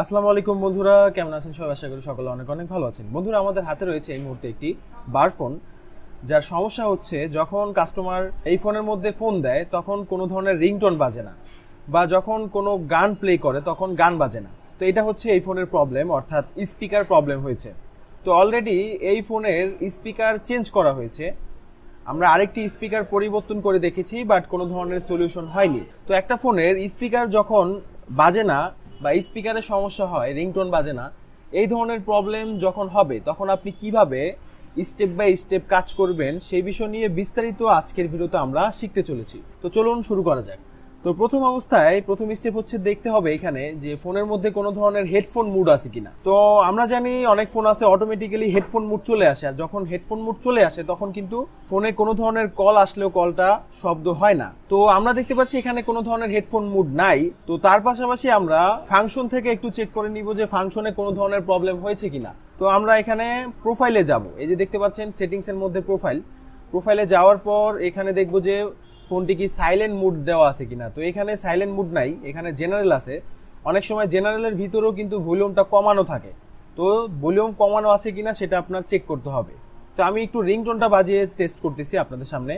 আসসালামু আলাইকুম বন্ধুরা, কেমন আছেন সবাই? আশা করি সকলে অনেক অনেক ভালো আছেন। বন্ধুরা, আমাদের হাতে রয়েছে এই মুহূর্তে একটি বার ফোন, যার সমস্যা হচ্ছে যখন কাস্টমার এই ফোনের মধ্যে ফোন দেয় তখন কোনো ধরনের রিংটোন বাজে না, বা যখন কোনো গান প্লে করে তখন গান বাজে না। তো এটা হচ্ছে এই ফোনের প্রবলেম, অর্থাৎ স্পিকার প্রবলেম হয়েছে। তো অলরেডি এই ফোনের স্পিকার চেঞ্জ করা হয়েছে, আমরা আরেকটি স্পিকার পরিবর্তন করে দেখেছি, বাট কোনো ধরনের সলিউশন হয়নি। তো একটা ফোনের স্পিকার যখন বাজে না বা স্পিকারের সমস্যা হয়, রিংটোন বাজে না, এই ধরনের প্রবলেম যখন হবে তখন আপনি কিভাবে স্টেপ বাই স্টেপ কাজ করবেন সেই বিষয় নিয়ে বিস্তারিত আজকের ভিডিওতে আমরা শিখতে চলেছি। তো চলুন শুরু করা যাক। তো প্রথম অবস্থায় প্রথম স্টেপ হচ্ছে দেখতে হবে এখানে যে ফোনের মধ্যে কোনো ধরনের হেডফোন মুড আছে কিনা। তো আমরা জানি অনেক ফোন আছে অটোমেটিক্যালি হেডফোন মুড চলে আসে, আর যখন হেডফোন মুড চলে আসে তখন কিন্তু ফোনে কোনো ধরনের কল আসলেও কলটা শব্দ হয় না। তো আমরা দেখতে পাচ্ছি এখানে কোনো ধরনের হেডফোন মুড নাই। তো তার পাশাপাশি আমরা ফাংশন থেকে একটু চেক করে নিব যে ফাংশনে কোনো ধরনের প্রবলেম হয়েছে কিনা। তো আমরা এখানে প্রোফাইলে যাব, এই যে দেখতে পাচ্ছেন সেটিংস এর মধ্যে প্রোফাইলে যাওয়ার পর এখানে দেখবো যে ফোনটি কি সাইলেন্ট মুড দেওয়া আছে কিনা। তো এখানে সাইলেন্ট মুড নাই, এখানে জেনারেল আছে। অনেক সময় জেনারেলের ভিতরেও কিন্তু ভলিউমটা কমানো থাকে, তো ভলিউম কমানো আছে কিনা সেটা আপনার চেক করতে হবে। তো আমি একটু রিংটোনটা বাজিয়ে টেস্ট করতেছি আপনাদের সামনে।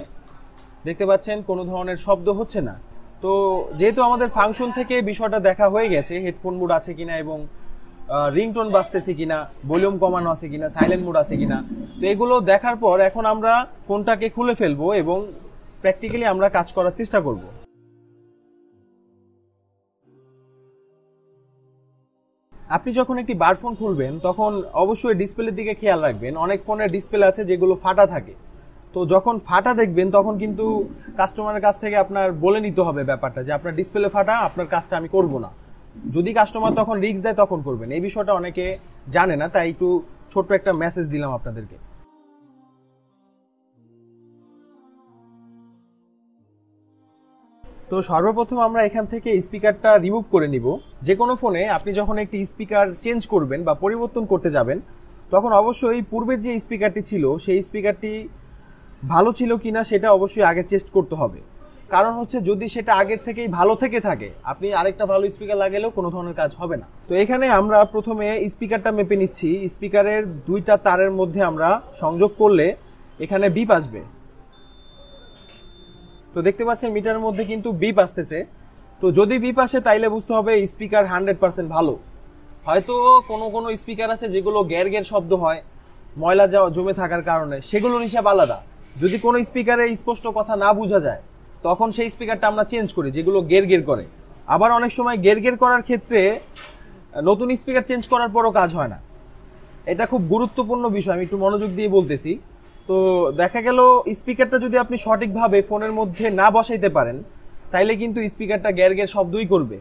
দেখতে পাচ্ছেন কোনো ধরনের শব্দ হচ্ছে না। তো যেহেতু আমাদের ফাংশন থেকে বিষয়টা দেখা হয়ে গেছে হেডফোন মুড আছে কিনা এবং রিংটোন বাজতেছে কিনা, ভলিউম কমানো আছে কিনা, সাইলেন্ট মুড আছে কিনা, তো এগুলো দেখার পর এখন আমরা ফোনটাকে খুলে ফেলবো এবং প্র্যাকটিক্যালি আমরা কাজ করার চেষ্টা করব। আপনি যখন একটি বার ফোন খুলবেন তখন অবশ্যই ডিসপ্লের দিকে খেয়াল রাখবেন। অনেক ফোনের ডিসপ্লে আছে যেগুলো ফাটা থাকে, তো যখন ফাটা দেখবেন তখন কিন্তু কাস্টমারের কাছ থেকে আপনার বলে নিতে হবে ব্যাপারটা যে আপনার ডিসপ্লে ফাটা, আপনার কাজটা আমি করব না। যদি কাস্টমার তখন রিস্ক দেয় তখন করবেন। এই বিষয়টা অনেকে জানে না, তাই একটু ছোট্ট একটা মেসেজ দিলাম আপনাদেরকে। তো সর্বপ্রথম আমরা এখান থেকে স্পিকারটা রিমুভ করে নিব। যে কোনো ফোনে আপনি যখন একটি স্পিকার চেঞ্জ করবেন বা পরিবর্তন করতে যাবেন তখন অবশ্যই পূর্বের যে স্পিকারটি ছিল সেই স্পিকারটি ভালো ছিল কিনা সেটা অবশ্যই আগে চেস্ট করতে হবে। কারণ হচ্ছে যদি সেটা আগের থেকেই ভালো থেকে থাকে আপনি আরেকটা ভালো স্পিকার লাগালেও কোনো ধরনের কাজ হবে না। তো এখানে আমরা প্রথমে স্পিকারটা মেপে নিচ্ছি। স্পিকারের দুইটা তারের মধ্যে আমরা সংযোগ করলে এখানে বিপ আসবে। তো দেখতে পাচ্ছেন মিটারের মধ্যে কিন্তু বিপ আসতেছে। তো যদি বিপ আসে তাইলে বুঝতে হবে স্পিকার 100% ভালো। হয়তো কোনো স্পিকার আছে যেগুলো গ্যার শব্দ হয় ময়লা জমে থাকার কারণে, সেগুলোর হিসাব আলাদা। যদি কোনো স্পিকারে স্পষ্ট কথা না বোঝা যায় তখন সেই স্পিকারটা আমরা চেঞ্জ করি যেগুলো গের করে। আবার অনেক সময় গের করার ক্ষেত্রে নতুন স্পিকার চেঞ্জ করার পরও কাজ হয় না। এটা খুব গুরুত্বপূর্ণ বিষয়, আমি একটু মনোযোগ দিয়ে বলতেছি। তো দেখা গেল স্পিকারটা যদি আপনি সঠিকভাবে ফোনের মধ্যে না বসাইতে পারেন তাইলে কিন্তু স্পিকারটা গ্যার শব্দই করবে।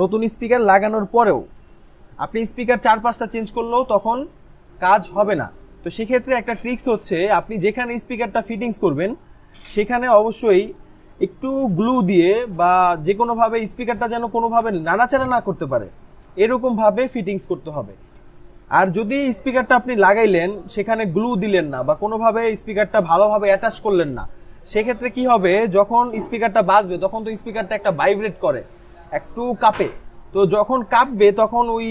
নতুন স্পিকার লাগানোর পরেও আপনি স্পিকার 4-5টা চেঞ্জ করলেও তখন কাজ হবে না। তো সেক্ষেত্রে একটা ট্রিক্স হচ্ছে আপনি যেখানে স্পিকারটা ফিটিংস করবেন সেখানে অবশ্যই একটু গ্লু দিয়ে বা যে কোনোভাবে স্পিকারটা যেন কোনোভাবে নাড়াচাড়া না করতে পারে এরকমভাবে ফিটিংস করতে হবে। আর যদি স্পিকারটা আপনি লাগাইলেন সেখানে গ্লু দিলেন না বা কোনোভাবে স্পিকারটা ভালোভাবে অ্যাটাচ করলেন না, সেক্ষেত্রে কি হবে, যখন স্পিকারটা বাজবে তখন তো স্পিকারটা একটা ভাইব্রেট করে, একটু কাঁপে। তো যখন কাঁপবে তখন ওই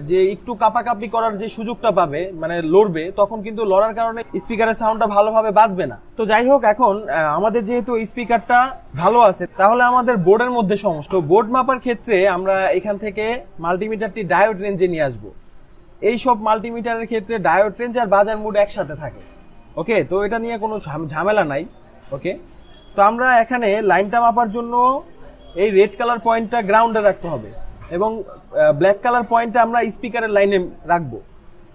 যে একটু কাঁপাকাঁপি করার যে সুযোগটা পাবে, মানে লড়বে, তখন কিন্তু লড়ার কারণে স্পিকারের সাউন্ডটা ভালোভাবে বাজবে না। তো যাই হোক, এখন আমাদের যেহেতু স্পিকারটা ভালো আছে তাহলে আমাদের বোর্ডের মধ্যে সমস্যা। তো বোর্ড মাপার ক্ষেত্রে আমরা এখান থেকে মাল্টিমিটারটি ডায়োড রেঞ্জে নিয়ে আসবো। এই সব মাল্টিমিটারের ক্ষেত্রে ডায়োড রেঞ্জ আর বাজার মোড একসাথে থাকে। ওকে, তো এটা নিয়ে কোনো ঝামেলা নাই। ওকে, তো আমরা এখানে লাইনটা মাপার জন্য এই রেড কালার পয়েন্টটা গ্রাউন্ডে রাখতে হবে এবং ব্ল্যাক কালার পয়েন্টটা আমরা স্পিকারের লাইনে রাখবো।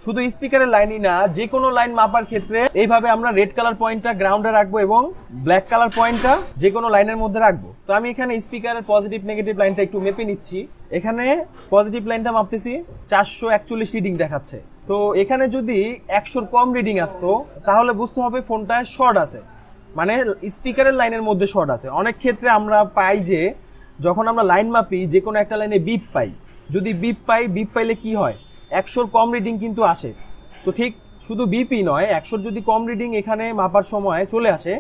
শুধু স্পিকারের লাইনই না, যে কোনো লাইন মাপার ক্ষেত্রে এইভাবে আমরা রেড কালার পয়েন্টটা গ্রাউন্ডে রাখবো এবং ব্ল্যাক কালার পয়েন্টটা যে কোনো লাইনের মধ্যে রাখবো। তো আমি এখানে স্পিকারের পজিটিভ নেগেটিভ লাইনটা একটু মেপে নিচ্ছি। এখানে পজিটিভ লাইনটা মাপতেছি 441 রিডিং দেখাচ্ছে। তো এখানে যদি 100-র কম রিডিং আসতো তাহলে বুঝতে হবে ফোনটায় শর্ট আছে, মানে স্পিকারের লাইনের মধ্যে শর্ট আছে। অনেক ক্ষেত্রে আমরা পাই যে যখন আমরা লাইন মাপি যে কোনো একটা লাইনে বিপ পাই, যদি বিপ পাইলে কি হয়, 100-র কম রিডিং কিন্তু আসে। তো ঠিক শুধু বিপই নয়, 100-র যদি কম রিডিং এখানে মাপার সময় চলে আসে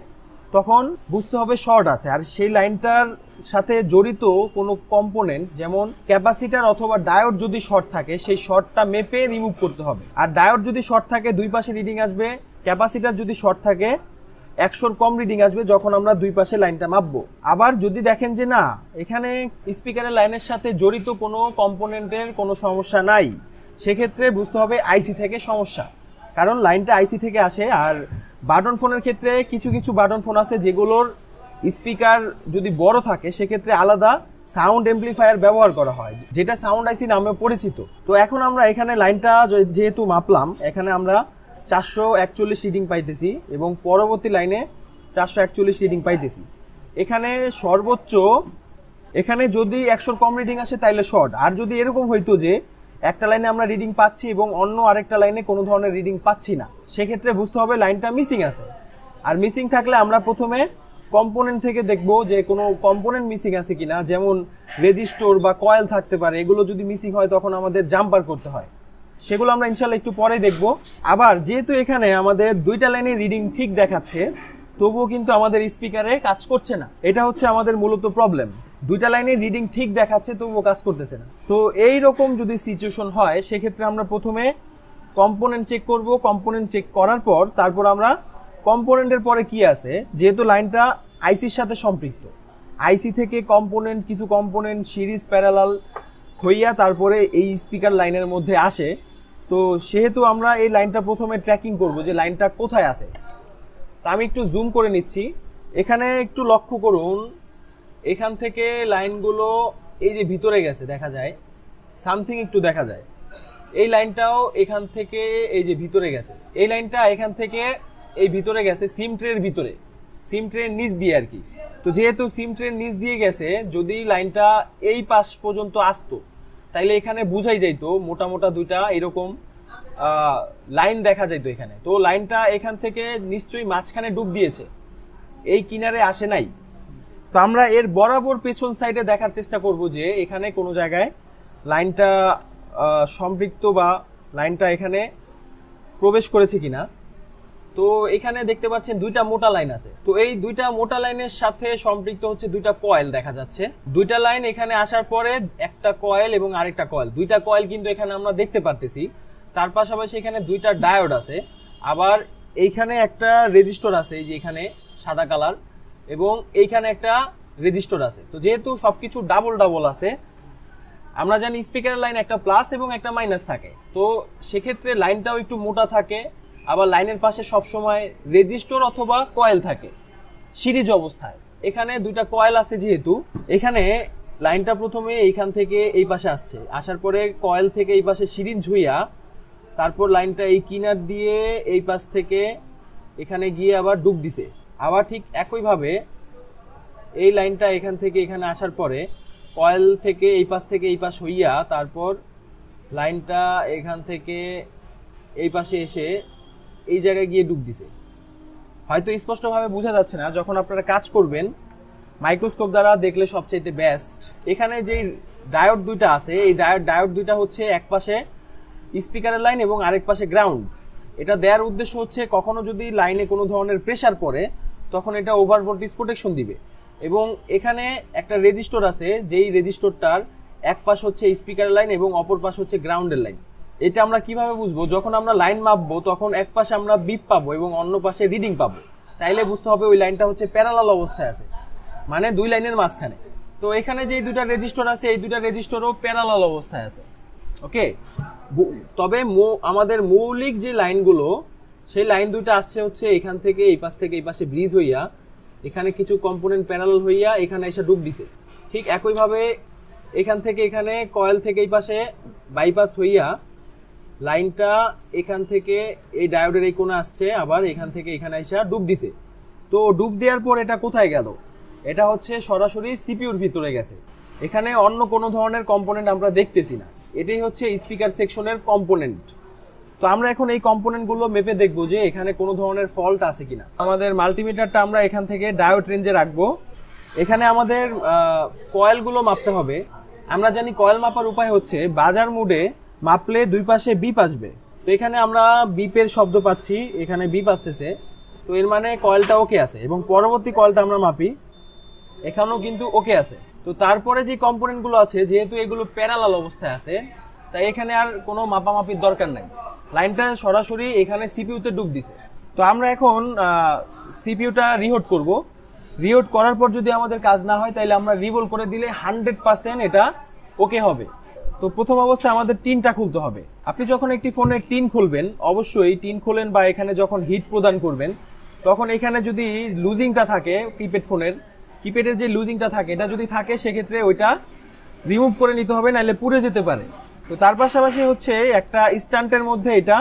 তখন বুঝতে হবে শর্ট আছে। আর সেই লাইনটার সাথে জড়িত কোনো কম্পোনেন্ট যেমন ক্যাপাসিটার অথবা ডায়োড যদি শর্ট থাকে সেই শর্টটা মেপে রিমুভ করতে হবে। আর ডায়োড যদি শর্ট থাকে দুই পাশে রিডিং আসবে, ক্যাপাসিটার যদি শর্ট থাকে 100 কম রিডিং আসবে যখন আমরা দুই পাশে লাইনটা মাপবো। আবার যদি দেখেন যে না এখানে স্পিকারের লাইনের সাথে জড়িত কোনো কম্পোনেন্টের কোনো সমস্যা নাই, সেক্ষেত্রে বুঝতে হবে আইসি থেকে সমস্যা, কারণ লাইনটা আইসি থেকে আসে। আর বাটন ফোনের ক্ষেত্রে কিছু কিছু বাটন ফোন আছে যেগুলোর স্পিকার যদি বড় থাকে সেক্ষেত্রে আলাদা সাউন্ড এমপ্লিফায়ার ব্যবহার করা হয়, যেটা সাউন্ড আইসি নামে পরিচিত। তো এখন আমরা এখানে লাইনটা যেহেতু মাপলাম, এখানে আমরা 441 রিডিং পাইতেছি এবং পরবর্তী লাইনে 441 রিডিং পাইতেছি। এখানে সর্বোচ্চ, এখানে যদি 100 কম রিডিং আসে তাইলে শর্ট। আর যদি এরকম হইতো যে একটা লাইনে আমরা রিডিং পাচ্ছি এবং অন্য আরেকটা লাইনে কোনো ধরনের রিডিং পাচ্ছি না, সেক্ষেত্রে বুঝতে হবে লাইনটা মিসিং আছে। আর মিসিং থাকলে আমরা প্রথমে কম্পোনেন্ট থেকে দেখবো যে কোনো কম্পোনেন্ট মিসিং আছে কিনা, যেমন রেজিস্টর বা কয়েল থাকতে পারে। এগুলো যদি মিসিং হয় তখন আমাদের জাম্পার করতে হয়, সেগুলো আমরা ইনশাল্লাহ একটু পরে দেখব। আবার যেহেতু এখানে আমাদের দুইটা লাইনে রিডিং ঠিক দেখাচ্ছে তবুও কিন্তু আমাদের স্পিকারে কাজ করছে না, এটা হচ্ছে আমাদের মূলত প্রবলেম। দুইটা লাইনে রিডিং ঠিক দেখাচ্ছে তবুও কাজ করতেছে না। তো এই রকম যদি সিচুয়েশন হয় সেক্ষেত্রে আমরা প্রথমে কম্পোনেন্ট চেক করব। কম্পোনেন্ট চেক করার পর তারপর আমরা কম্পোনেন্টের পরে কি আছে, যেহেতু লাইনটা আইসির সাথে সম্পৃক্ত, আইসি থেকে কম্পোনেন্ট, কিছু কম্পোনেন্ট সিরিজ প্যারালাল হইয়া তারপরে এই স্পিকার লাইনের মধ্যে আসে। তো সেহেতু আমরা এই লাইনটা প্রথমে ট্র্যাকিং করব যে লাইনটা কোথায় আছে। তা আমি একটু জুম করে নিচ্ছি, এখানে একটু লক্ষ্য করুন, এখান থেকে লাইনগুলো এই যে ভিতরে গেছে দেখা যায়, সামথিং একটু দেখা যায়। এই লাইনটাও এখান থেকে এই যে ভিতরে গেছে, এই লাইনটা এখান থেকে এই ভিতরে গেছে সিম ট্রের ভিতরে, সিম ট্রের নিচ দিয়ে আর কি। তো যেহেতু সিম ট্রের নিচ দিয়ে গেছে, যদি লাইনটা এই পাশ পর্যন্ত আসতো তাইলে এখানে বুঝাই যাইতো মোটা মোটা দুইটা এরকম লাইন দেখা যাইতো এখানে। তো লাইনটা এখান থেকে নিশ্চয়ই মাঝখানে ডুব দিয়েছে, এই কিনারে আসে নাই। তো আমরা এর বরাবর পেছন সাইডে দেখার চেষ্টা করব যে এখানে কোনো জায়গায় লাইনটা সম্পৃক্ত বা লাইনটা এখানে প্রবেশ করেছে কিনা। তো এখানে দেখতে পাচ্ছেন দুইটা মোটা লাইন আছে। তো এই দুইটা মোটা লাইনের সাথে সম্পৃক্ত হচ্ছে দুইটা কয়েল দেখা যাচ্ছে। দুইটা লাইন এখানে আসার পরে একটা কয়েল এবং আরেকটা কয়েল, দুইটা কয়েল কিন্তু এখানে আমরা দেখতে পারতেছি। তার পাশাপাশি এখানে দুইটা ডায়োড আছে, আবার এইখানে একটা রেজিস্টর আছে, এই যে এখানে সাদা কালার, এবং এইখানে একটা রেজিস্টর আছে। তো যেহেতু সবকিছু ডাবল ডাবল আছে, আমরা জানি স্পিকারের লাইন একটা প্লাস এবং একটা মাইনাস থাকে, তো সেক্ষেত্রে লাইনটাও একটু মোটা থাকে। আবার লাইনের পাশে সবসময় রেজিস্টর অথবা কয়েল থাকে সিরিজ অবস্থায়। এখানে দুইটা কয়েল আছে, যেহেতু এখানে লাইনটা প্রথমে এইখান থেকে এই পাশে আসছে, আসার পরে কয়েল থেকে এই পাশে সিরিজ হইয়া তারপর লাইনটা এই কিনার দিয়ে এই পাশ থেকে এখানে গিয়ে আবার ডুব দিছে। আবার ঠিক একইভাবে এই লাইনটা এখান থেকে এখানে আসার পরে কয়েল থেকে এই পাশ হইয়া তারপর লাইনটা এখান থেকে এই পাশে এসে এই জায়গায় গিয়ে ডুব দিছে। হয়তো স্পষ্টভাবে বোঝা যাচ্ছে না, যখন আপনারা কাজ করবেন মাইক্রোস্কোপ দ্বারা দেখলে সবচেয়ে বেস্ট। এখানে যে ডায়োড দুইটা আছে, এই ডায়োড দুইটা হচ্ছে এক পাশে স্পিকারের লাইন এবং আরেক পাশে গ্রাউন্ড। এটা দেওয়ার উদ্দেশ্য হচ্ছে কখনো যদি লাইনে কোনো ধরনের প্রেসার পড়ে তখন এটা ওভার ভোল্টেজ প্রোটেকশন দিবে। এবং এখানে একটা রেজিস্টর আছে, যেই রেজিস্টরটার এক পাশ হচ্ছে স্পিকারের লাইন এবং অপর পাশ হচ্ছে গ্রাউন্ডের লাইন। এটা আমরা কিভাবে বুঝবো? যখন আমরা লাইন মাপবো তখন এক পাশে আমরা বিপ পাবো এবং অন্য পাশে রিডিং পাবো, তাইলে বুঝতে হবে ওই লাইনটা হচ্ছে প্যারালাল অবস্থায় আছে, মানে দুই লাইনের মাঝখানে। তো এখানে যে দুইটা রেজিস্টর আছে, এই দুইটা রেজিস্টরও প্যারালাল অবস্থায় আছে। ওকে, তবে আমাদের মৌলিক যে লাইনগুলো, সেই লাইন দুইটা আসছে হচ্ছে এখান থেকে এই পাশে ব্রিজ হইয়া এখানে কিছু কম্পোনেন্ট প্যারালাল হইয়া এখানে এসে ডুব দিছে। ঠিক একইভাবে এখান থেকে এখানে কয়েল থেকে এই পাশে বাইপাস হইয়া লাইনটা এখান থেকে এই ডায়োডের এই কোণে আসছে, আবার এখান থেকে এখানে এসে ডুব দিছে। তো ডুব দেওয়ার পর এটা কোথায় গেল? এটা হচ্ছে সরাসরি সিপিইউর ভিতরে গেছে। এখানে অন্য কোনো ধরনের কম্পোনেন্ট আমরা দেখতেছি না, এটাই হচ্ছে স্পিকার সেকশনের কম্পোনেন্ট। তো আমরা এখন এই কম্পোনেন্টগুলো মেপে দেখবো যে এখানে কোনো ধরনের ফল্ট আছে কিনা। আমাদের মাল্টিমিটারটা আমরা এখান থেকে ডায়োড রেঞ্জে রাখবো। এখানে আমাদের কয়েলগুলো মাপতে হবে। আমরা জানি কয়েল মাপার উপায় হচ্ছে বাজার মোডে মাপলে দুই পাশে বিপ আসবে। তো এখানে আমরা বিপের শব্দ পাচ্ছি, এখানে বিপ আসতেছে। তো তো এর মানে কয়েলটা ওকে আছে, এবং পরবর্তী কয়েলটা আমরা মাপি, এখানেও কিন্তু ওকে আছে। তো তারপরে যে কম্পোনেন্টগুলো আছে, যেহেতু এগুলো প্যারালাল অবস্থায় আছে, তাই এখানে আর কোনো মাপামাপির দরকার নাই, লাইনটা সরাসরি এখানে সিপিইউতে ডুব দিছে। তো আমরা এখন সিপিইউটা রিহোট করব। রিহোট করার পর যদি আমাদের কাজ না হয়, তাহলে আমরা রিভোল করে দিলে 100% এটা ওকে হবে। তো প্রথম অবস্থায় আমাদের টিনটা খুলতে হবে। আপনি যখন একটি ফোনের টিন খুলবেন, অবশ্যই টিন খোলেন বা এখানে যখন হিট প্রদান করবেন, তখন এখানে যদি লুজিংটা থাকে, কিপ্যাডের যে লুজিংটা থাকে, এটা যদি থাকে, সেক্ষেত্রে ওইটা রিমুভ করে নিতে হবে, নাহলে পুড়ে যেতে পারে। তো তার পাশাপাশি হচ্ছে একটা স্ট্যান্ডের মধ্যে এটা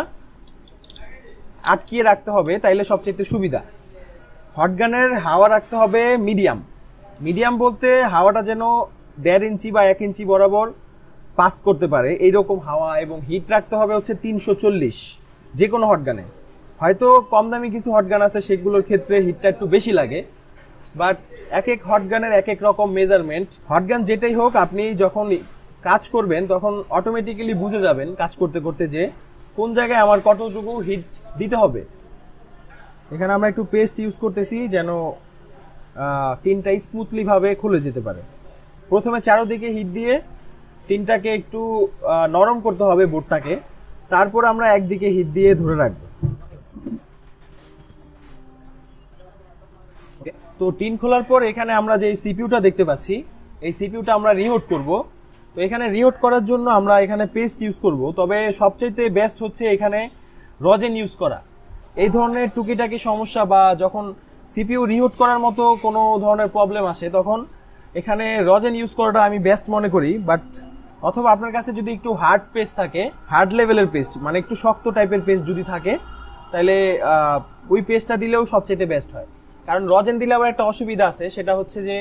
আটকিয়ে রাখতে হবে, তাইলে সবচেয়ে সুবিধা। হটগানের হাওয়া রাখতে হবে মিডিয়াম বলতে হাওয়াটা যেন 1.5 ইঞ্চি বা 1 ইঞ্চি বরাবর পাস করতে পারে, এইরকম হাওয়া। এবং হিট রাখতে হবে হচ্ছে 340, যে কোনো হটগানে। হয়তো কম দামি কিছু হটগান আছে, সেগুলোর ক্ষেত্রে হিটটা একটু বেশি লাগে, বাট এক এক হটগানের এক এক রকম মেজারমেন্ট। হটগান যেটাই হোক, আপনি যখন কাজ করবেন তখন অটোমেটিক্যালি বুঝে যাবেন কাজ করতে করতে যে কোন জায়গায় আমার কতটুকু হিট দিতে হবে। এখানে আমরা একটু পেস্ট ইউজ করতেছি যেন টিনটা স্মুথলি ভাবে খুলে যেতে পারে। প্রথমে চারদিকে হিট দিয়ে টিনটাকে একটু নরম করতে হবে বোর্ডটাকে, তারপর আমরা একদিকে হিট দিয়ে ধরে রাখবো। তো টিন খোলার পর এখানে আমরা যে সিপিইউটা দেখতে পাচ্ছি, এই সিপিইউটা আমরা রিহোট করব। তো এখানে রিহোট করার জন্য আমরা এখানে পেস্ট ইউজ করব, তবে সবচাইতে বেস্ট হচ্ছে এখানে রজেন ইউজ করা। এই ধরনের টুকিটাকি সমস্যা বা যখন সিপিইউ রিহুট করার মতো কোনো ধরনের প্রবলেম আসে, তখন এখানে রজেন ইউজ করাটা আমি বেস্ট মনে করি। বাট অথবা আপনার কাছে যদি একটু হার্ড পেস্ট থাকে, হার্ড লেভেলের পেস্ট মানে একটু শক্ত টাইপের পেস্ট যদি থাকে, তাহলে ওই পেস্টটা দিলেও সবচেয়ে বেস্ট হয়। কারণ রজেন দিলে আবার একটা অসুবিধা আছে, সেটা হচ্ছে যে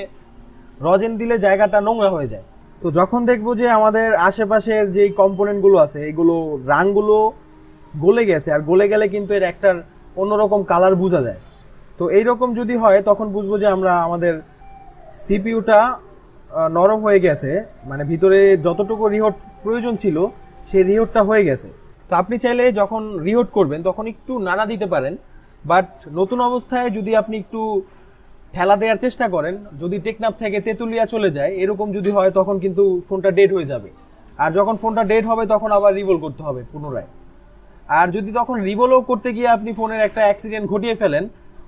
রজেন দিলে জায়গাটা নোংরা হয়ে যায়। তো যখন দেখবো যে আমাদের আশেপাশের যে কম্পোনেন্টগুলো আছে, এগুলো রাংগুলো গলে গেছে, আর গলে গেলে কিন্তু এর একটার অন্যরকম কালার বোঝা যায়। তো এইরকম যদি হয়, তখন বুঝবো যে আমাদের সিপিইউটা নরম হয়ে গেছে, মানে ভিতরে যতটুকু রিহোট প্রয়োজন ছিল সেই রিহোটটা হয়ে গেছে। তো আপনি চাইলে যখন রিহোট করবেন তখন একটু নাড়া দিতে পারেন, বাট নতুন অবস্থায় যদি আপনি একটু ঠেলা দেওয়ার চেষ্টা করেন, যদি টেকনাফ থেকে তেঁতুলিয়া চলে যায় এরকম যদি হয়, তখন কিন্তু ফোনটা ডেড হয়ে যাবে। আর যখন ফোনটা ডেড হবে তখন আবার রিভোল করতে হবে পুনরায়। আর যদি তখন রিভোলও করতে গিয়ে আপনি ফোনের একটা অ্যাক্সিডেন্ট ঘটিয়ে ফেলেন,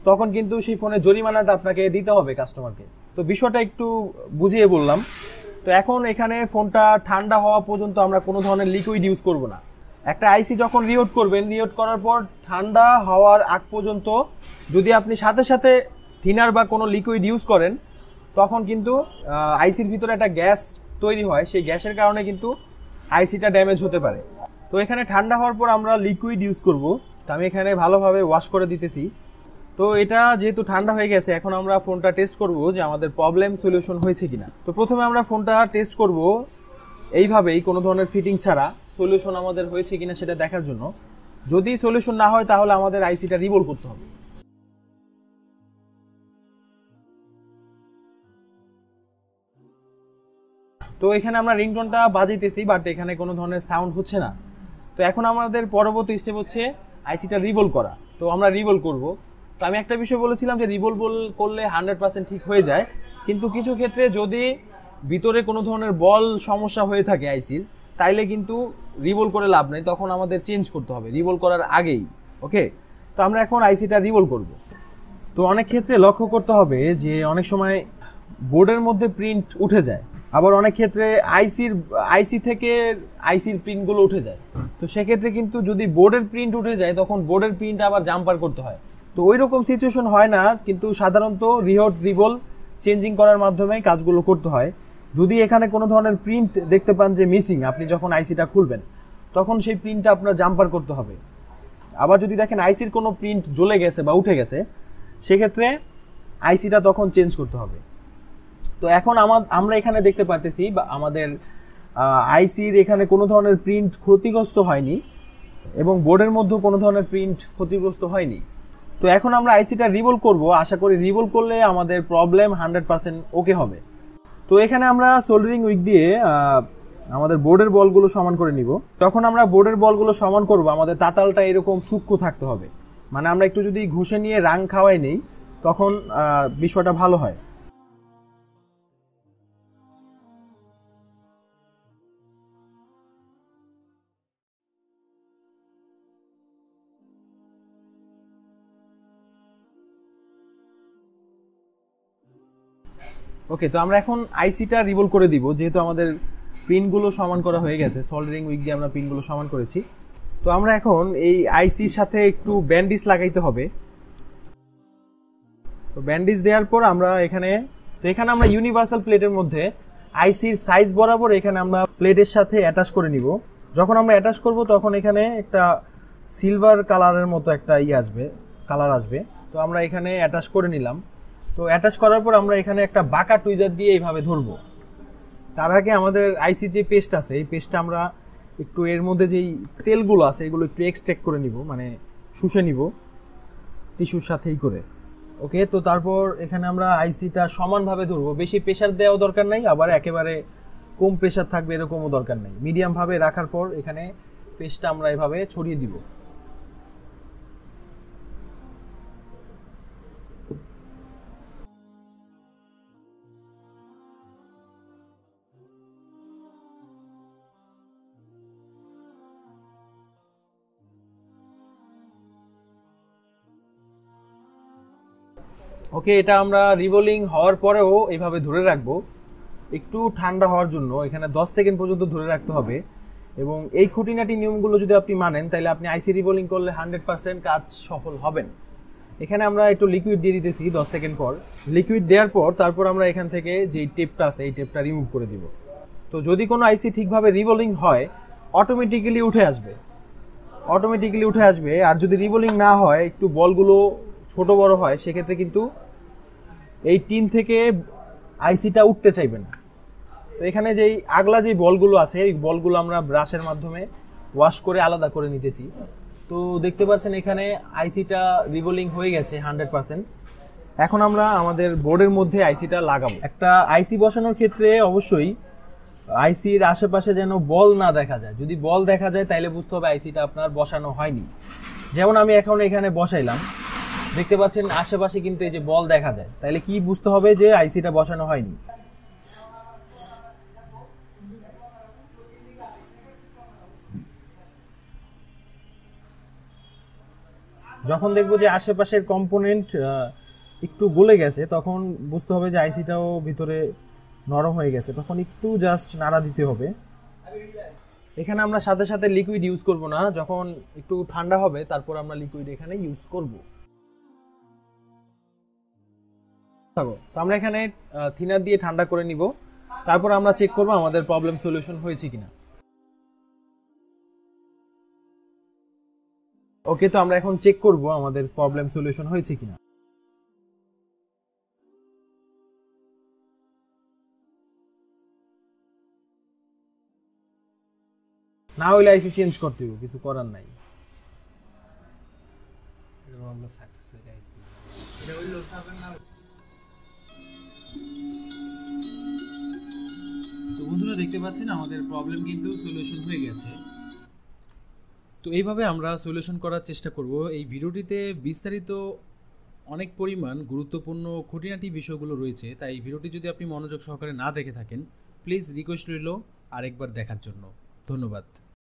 তখন কিন্তু সেই ফোনের জরিমানাটা আপনাকে দিতে হবে কাস্টমারকে। তো বিষয়টা একটু বুঝিয়ে বললাম। তো এখন এখানে ফোনটা ঠান্ডা হওয়া পর্যন্ত আমরা কোনো ধরনের লিকুইড ইউজ করব না। একটা আইসি যখন রিহোট করবেন, রিহোট করার পর ঠান্ডা হওয়ার আগ পর্যন্ত যদি আপনি সাথে সাথে থিনার বা কোনো লিকুইড ইউজ করেন, তখন কিন্তু আইসির ভিতরে একটা গ্যাস তৈরি হয়, সেই গ্যাসের কারণে কিন্তু আইসিটা ড্যামেজ হতে পারে। তো এখানে ঠান্ডা হওয়ার পর আমরা লিকুইড ইউজ করব। তো আমি এখানে ভালোভাবে ওয়াশ করে দিতেছি। তো এটা যেহেতু ঠান্ডা হয়ে গেছে, এখন আমরা ফোনটা টেস্ট করব যে আমাদের প্রবলেম সলিউশন হয়েছে কিনা। তো প্রথমে আমরা ফোনটা টেস্ট করব এইভাবেই, কোনো ধরনের ফিটিং ছাড়া সলিউশন আমাদের হয়েছে কিনা সেটা দেখার জন্য। যদি সলিউশন না হয়, তাহলে আমাদের আইসিটা রিভোল করতে হবে। তো এখানে আমরা রিংটোনটা বাজাইতেছি, বাট এখানে কোনো ধরনের সাউন্ড হচ্ছে না। তো এখন আমাদের পরবর্তী স্টেপ হচ্ছে আইসিটা রিভোল করা। তো আমরা রিভোল করব। তো আমি একটা বিষয় বলেছিলাম যে রিভোল করলে 100% ঠিক হয়ে যায়, কিন্তু কিছু ক্ষেত্রে যদি ভিতরে কোনো ধরনের বল সমস্যা হয়ে থাকে আইসির, তাইলে কিন্তু রিভোল করে লাভ নেই, তখন আমাদের চেঞ্জ করতে হবে রিভোল করার আগেই। ওকে, তো আমরা এখন আইসিটা রিভোল করব। তো অনেক ক্ষেত্রে লক্ষ্য করতে হবে যে অনেক সময় বোর্ডের মধ্যে প্রিন্ট উঠে যায়, আবার অনেক ক্ষেত্রে আইসি থেকে আইসির প্রিন্টগুলো উঠে যায়। তো সেক্ষেত্রে কিন্তু যদি বোর্ডের প্রিন্ট উঠে যায়, তখন বোর্ডের প্রিন্ট আবার জাম্পার করতে হয়। তো ওই রকম সিচুয়েশন হয় না, কিন্তু সাধারণত রিহোট রিভোল চেঞ্জিং করার মাধ্যমে কাজগুলো করতে হয়। যদি এখানে কোনো ধরনের প্রিন্ট দেখতে পান যে মিসিং, আপনি যখন আইসিটা খুলবেন তখন সেই প্রিন্টটা আপনার জাম্পার করতে হবে। আবার যদি দেখেন আইসির কোনো প্রিন্ট জ্বলে গেছে বা উঠে গেছে, সেক্ষেত্রে আইসিটা তখন চেঞ্জ করতে হবে। তো এখন আমরা এখানে দেখতে পারতেছি বা আমাদের আইসির এখানে কোনো ধরনের প্রিন্ট ক্ষতিগ্রস্ত হয়নি, এবং বোর্ডের মধ্যেও কোনো ধরনের প্রিন্ট ক্ষতিগ্রস্ত হয়নি। তো এখন আমরা আইসিটা রিভোল করব। আশা করি রিভোল করলে আমাদের প্রবলেম 100% ওকে হবে। তো এখানে আমরা সোল্ডারিং উইক দিয়ে আমাদের বোর্ডের বলগুলো সমান করে নিব। তখন আমরা বোর্ডের বলগুলো সমান করব, আমাদের তাতালটা এরকম সূক্ষ্ম থাকতে হবে। মানে আমরা একটু যদি ঘষে নিয়ে রাং খাওয়াই নেই তখন বিষয়টা ভালো হয়। ওকে, তো আমরা এখন আইসিটা রিভলভ করে দিব, যেহেতু আমাদের পিনগুলো সমান করা হয়ে গেছে, সোল্ডারিং উইক দিয়ে আমরা পিনগুলো সমান করেছি। তো আমরা এখন এই আইসির সাথে একটু ব্যান্ডেজ লাগাইতে হবে। তো ব্যান্ডেজ দেওয়ার পর আমরা এখানে আমরা ইউনিভার্সাল প্লেটের মধ্যে আইসির সাইজ বরাবর এখানে আমরা প্লেটের সাথে অ্যাটাচ করে নিব। যখন আমরা অ্যাটাচ করব তখন এখানে একটা সিলভার কালারের মতো একটা কালার আসবে। তো আমরা এখানে অ্যাটাচ করে নিলাম। তো অ্যাটাচ করার পর আমরা এখানে একটা বাঁকা টুইজার দিয়ে এইভাবে ধরবো। তার আগে আমাদের আইসির যে পেস্ট আছে এই পেস্টটা আমরা একটু এর মধ্যে যেই তেলগুলো আছে এগুলো একটু এক্সট্রাক্ট করে নিব, মানে শুষে নিব টিস্যুর সাথেই করে। ওকে, তো তারপর এখানে আমরা আইসিটা সমানভাবে ধরবো। বেশি প্রেশার দেওয়াও দরকার নাই, আবার একেবারে কম প্রেশার থাকবে এরকমও দরকার নাই। মিডিয়ামভাবে রাখার পর এখানে পেস্টটা আমরা এভাবে ছড়িয়ে দিব। ওকে, এটা আমরা রিভলিং হওয়ার পরেও এইভাবে ধরে রাখবো একটু ঠান্ডা হওয়ার জন্য। এখানে 10 সেকেন্ড পর্যন্ত ধরে রাখতে হবে। এবং এই খুঁটিনাটি নিয়মগুলো যদি আপনি মানেন তাহলে আপনি আইসি রিভলিং করলে 100% কাজ সফল হবেন। এখানে আমরা একটু লিকুইড দিয়ে দিতেছি 10 সেকেন্ড পর। লিকুইড দেওয়ার পর তারপর আমরা এখান থেকে যে টেপটা আছে এই টেপটা রিমুভ করে দিব। তো যদি কোনো আইসি ঠিকভাবে রিভলিং হয় অটোমেটিক্যালি উঠে আসবে। আর যদি রিভলিং না হয়, একটু বলগুলো ছোট বড় হয়, সেক্ষেত্রে কিন্তু এই টিন থেকে আইসিটা উঠতে চাইবে না। তো এখানে যেই আগলা যে বলগুলো আছে এই বলগুলো আমরা ব্রাশের মাধ্যমে ওয়াশ করে আলাদা করে নিতেছি। তো দেখতে পাচ্ছেন এখানে আইসিটা রিভলিং হয়ে গেছে 100%। এখন আমরা আমাদের বোর্ডের মধ্যে আইসিটা লাগাবো। একটা আইসি বসানোর ক্ষেত্রে অবশ্যই আইসির আশেপাশে যেন বল না দেখা যায়। যদি বল দেখা যায় তাহলে বুঝতে হবে আইসিটা আপনার বসানো হয়নি। যেমন আমি এখন এখানে বসাইলাম, দেখতে পাচ্ছেন আশেপাশে কিন্তু এই যে বল দেখা যায়, তাহলে কি বুঝতে হবে যে আইসিটা বসানো হয়নি। যখন দেখবো যে আশেপাশের কম্পোনেন্ট একটু গলে গেছে তখন বুঝতে হবে যে আইসিটাও ভিতরে নরম হয়ে গেছে, তখন একটু জাস্ট নাড়া দিতে হবে। এখানে আমরা সাথে সাথে লিকুইড ইউজ করব না, যখন একটু ঠান্ডা হবে তারপর আমরা লিকুইড এখানে ইউজ করব। তো আমরা এখানে থিনার দিয়ে ঠান্ডা করে নিব, তারপর আমরা চেক করব আমাদের প্রবলেম সলিউশন হয়েছে কিনা। ওকে, তো আমরা এখন চেক করব আমাদের প্রবলেম সলিউশন হয়েছে কিনা। না হইলে আইসি চেঞ্জ করতে হবে, কিছু করার নাই। তো বন্ধুরা দেখতে পাচ্ছেন আমাদের প্রবলেম কিন্তু সলিউশন হয়ে গেছে। তো এইভাবে আমরা সলিউশন করার চেষ্টা করব। এই ভিডিওটিতে বিস্তারিত অনেক পরিমাণ গুরুত্বপূর্ণ খুঁটিনাটি বিষয়গুলো রয়েছে, তাই ভিডিওটি যদি আপনি মনোযোগ সহকারে না দেখে থাকেন প্লিজ রিকোয়েস্ট রইল আরেকবার দেখার জন্য। ধন্যবাদ।